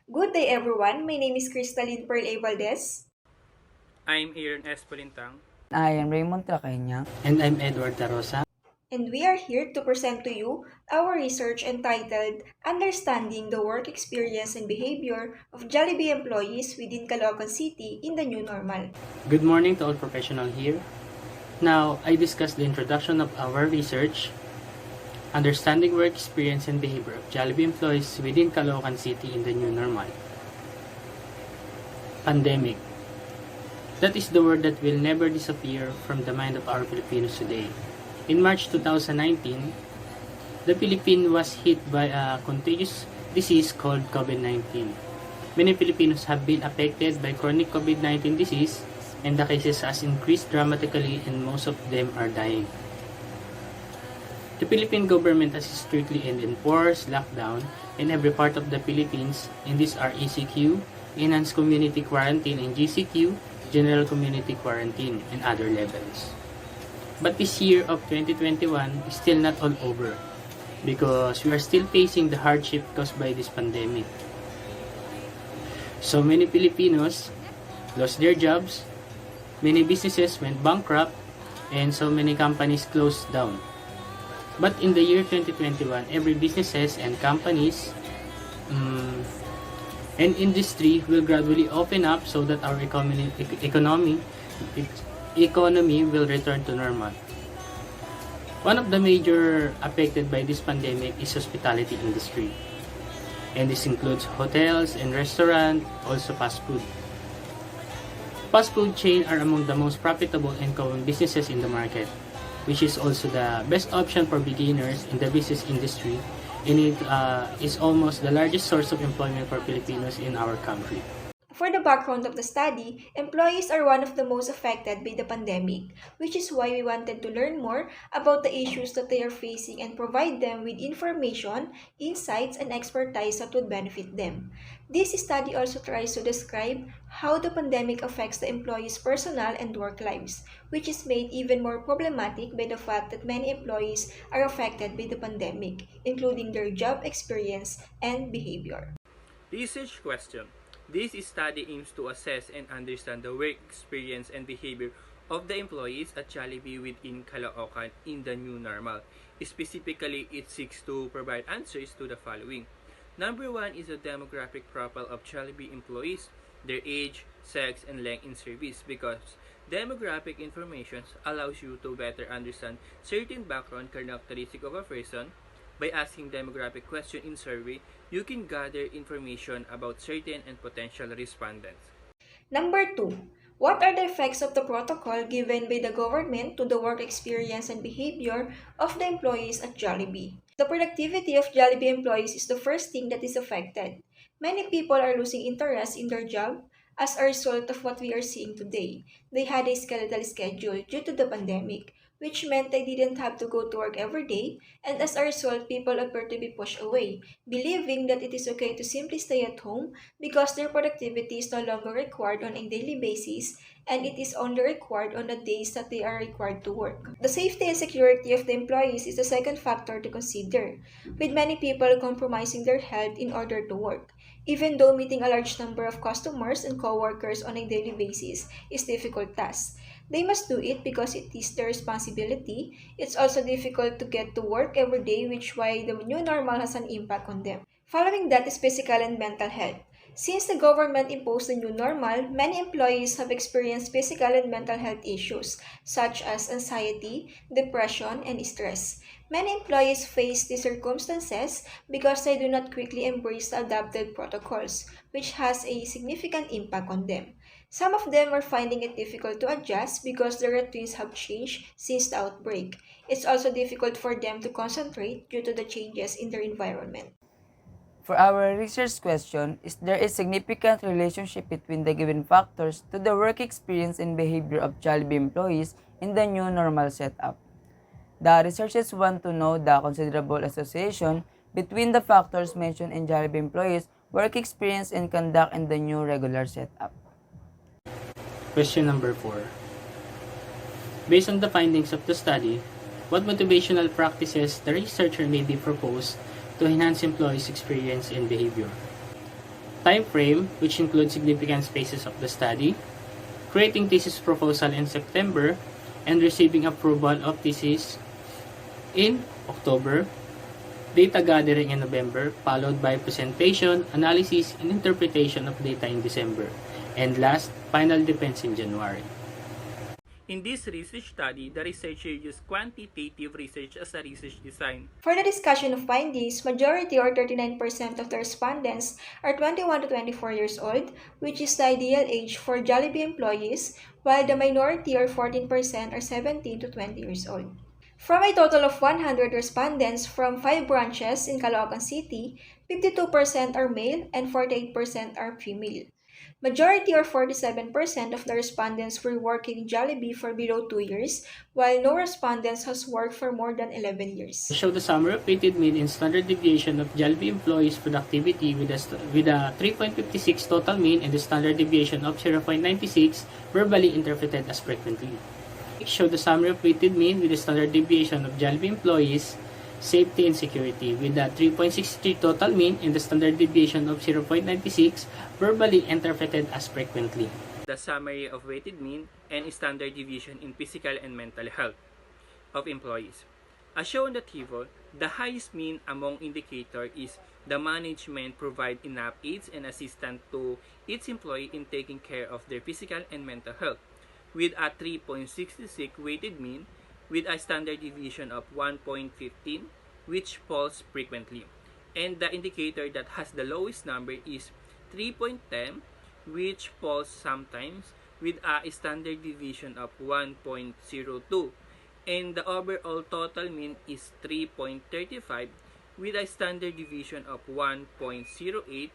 Good day, everyone. My name is Crystalline Pearl A. Valdez, I'm Aaron S. Polintang. I am Raymond Tracanya. And I'm Edward Tarosa. and we are here to present to you our research entitled Understanding the Work Experience and Behavior of Jollibee Employees Within Caloocan City in the New Normal. Good morning to all professionals here. Now, I discuss the introduction of our research, understanding work experience and behavior of Jollibee employees within Caloocan City in the new normal. Pandemic. That is the word that will never disappear from the mind of our Filipinos today. In March 2019, the Philippines was hit by a contagious disease called COVID-19. Many Filipinos have been affected by chronic COVID-19 disease and the cases has increased dramatically and most of them are dying. The Philippine government has strictly enforced lockdown in every part of the Philippines, and these are ECQ, Enhanced Community Quarantine, and GCQ, General Community Quarantine, and other levels. But this year of 2021 is still not all over because we are still facing the hardship caused by this pandemic. So many Filipinos lost their jobs, many businesses went bankrupt, and so many companies closed down. But in the year 2021, every businesses and companies and industry will gradually open up so that our economy will return to normal. One of the major affected by this pandemic is hospitality industry. And this includes hotels and restaurants, also fast food. Fast food chains are among the most profitable and growing businesses in the market, which is also the best option for beginners in the business industry, and it is almost the largest source of employment for Filipinos in our country. For the background of the study, employees are one of the most affected by the pandemic, which is why we wanted to learn more about the issues that they are facing and provide them with information, insights, and expertise that would benefit them. This study also tries to describe how the pandemic affects the employees' personal and work lives, which is made even more problematic by the fact that many employees are affected by the pandemic, including their job experience and behavior. Research question. This study aims to assess and understand the work experience and behavior of the employees at Jollibee within Caloocan in the new normal. Specifically, it seeks to provide answers to the following. Number one is the demographic profile of Jollibee employees, their age, sex, and length in service, because demographic information allows you to better understand certain background characteristic of a person. By asking demographic question in survey, you can gather information about certain and potential respondents. Number 2. What are the effects of the protocol given by the government to the work experience and behavior of the employees at Jollibee? The productivity of Jollibee employees is the first thing that is affected. Many people are losing interest in their job as a result of what we are seeing today. They had a skeletal schedule due to the pandemic, which meant they didn't have to go to work every day, and as a result, people appear to be pushed away, believing that it is okay to simply stay at home because their productivity is no longer required on a daily basis and it is only required on the days that they are required to work. The safety and security of the employees is the second factor to consider, with many people compromising their health in order to work. Even though meeting a large number of customers and co-workers on a daily basis is difficult task, they must do it because it is their responsibility. It's also difficult to get to work every day, which why the new normal has an impact on them. Following that is physical and mental health. Since the government imposed the new normal, many employees have experienced physical and mental health issues such as anxiety, depression, and stress. Many employees face these circumstances because they do not quickly embrace the adopted protocols, which has a significant impact on them. Some of them are finding it difficult to adjust because their routines have changed since the outbreak. It's also difficult for them to concentrate due to the changes in their environment. For our research question, is there a significant relationship between the given factors to the work experience and behavior of Jollibee employees in the new normal setup? The researchers want to know the considerable association between the factors mentioned in Jollibee employees' work experience and conduct in the new regular setup. Question number 4. Based on the findings of the study, what motivational practices the researcher may be proposed to enhance employees' experience and behavior? time frame, which includes significant phases of the study, creating thesis proposal in September, and receiving approval of thesis in October, data gathering in November, followed by presentation, analysis, and interpretation of data in December, and last, final defense in January. In this research study, the researcher used quantitative research as a research design. For the discussion of findings, majority or 39% of the respondents are 21 to 24 years old, which is the ideal age for Jollibee employees, while the minority or 14% are 17 to 20 years old. From a total of 100 respondents from 5 branches in Caloocan City, 52% are male and 48% are female. Majority or 47% of the respondents were working in Jollibee for below 2 years, while no respondents has worked for more than 11 years. Show the summary of weighted mean and standard deviation of Jollibee employees' productivity with a 3.56 total mean and the standard deviation of 0.96 verbally interpreted as frequently. Show the summary of weighted mean with the standard deviation of Jollibee employees' safety and security with a 3.63 total mean and the standard deviation of 0.96 verbally interpreted as frequently. The summary of weighted mean and standard deviation in physical and mental health of employees. As shown in the table, the highest mean among indicator is the management provide enough aids and assistance to each employee in taking care of their physical and mental health, with a 3.66 weighted mean with a standard deviation of 1.15, which falls frequently. And the indicator that has the lowest number is 3.10, which falls sometimes, with a standard deviation of 1.02. And the overall total mean is 3.35, with a standard deviation of 1.08,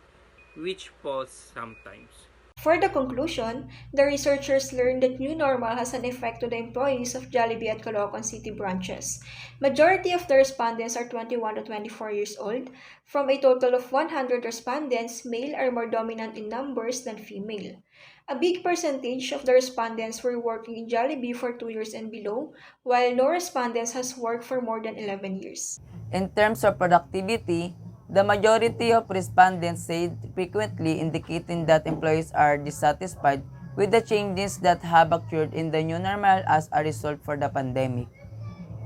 which falls sometimes. For the conclusion, the researchers learned that new normal has an effect to the employees of Jollibee at Caloocan City branches. Majority of the respondents are 21 to 24 years old. From a total of 100 respondents, male are more dominant in numbers than female. A big percentage of the respondents were working in Jollibee for 2 years and below, while no respondents has worked for more than 11 years. In terms of productivity, the majority of respondents said frequently, indicating that employees are dissatisfied with the changes that have occurred in the new normal as a result for the pandemic.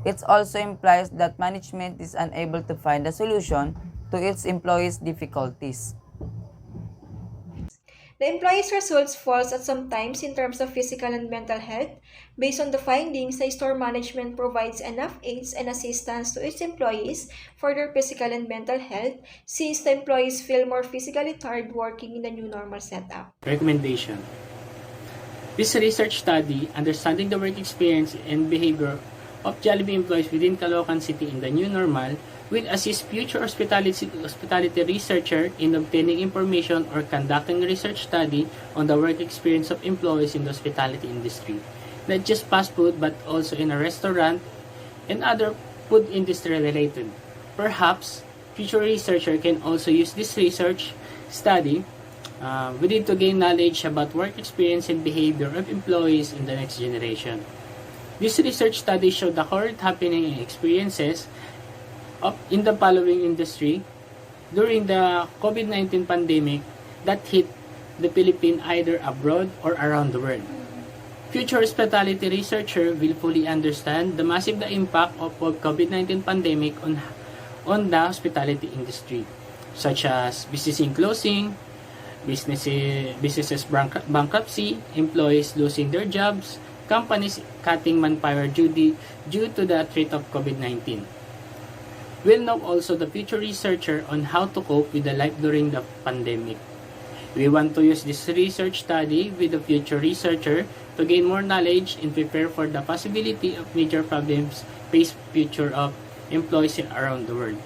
It also implies that management is unable to find a solution to its employees' difficulties. The employees' results falls at some times in terms of physical and mental health. Based on the findings, the store management provides enough aids and assistance to its employees for their physical and mental health, since the employees feel more physically tired working in the new normal setup. Recommendation. This research study, understanding the work experience and behavior of Jollibee employees within Caloocan City in the new normal, will assist future hospitality researcher in obtaining information or conducting research study on the work experience of employees in the hospitality industry, not just fast food but also in a restaurant and other food industry related. Perhaps future researcher can also use this research study we need to gain knowledge about work experience and behavior of employees in the next generation. This research study showed the current happening and experiences in the following industry during the COVID-19 pandemic that hit the Philippines either abroad or around the world. Future hospitality researcher will fully understand the massive impact of COVID-19 pandemic on the hospitality industry, such as business closing, businesses bankruptcy, employees losing their jobs, companies cutting manpower due to the threat of COVID-19. We'll know also the future researcher on how to cope with the life during the pandemic. We want to use this research study with the future researcher to gain more knowledge and prepare for the possibility of major problems faced future of employees around the world.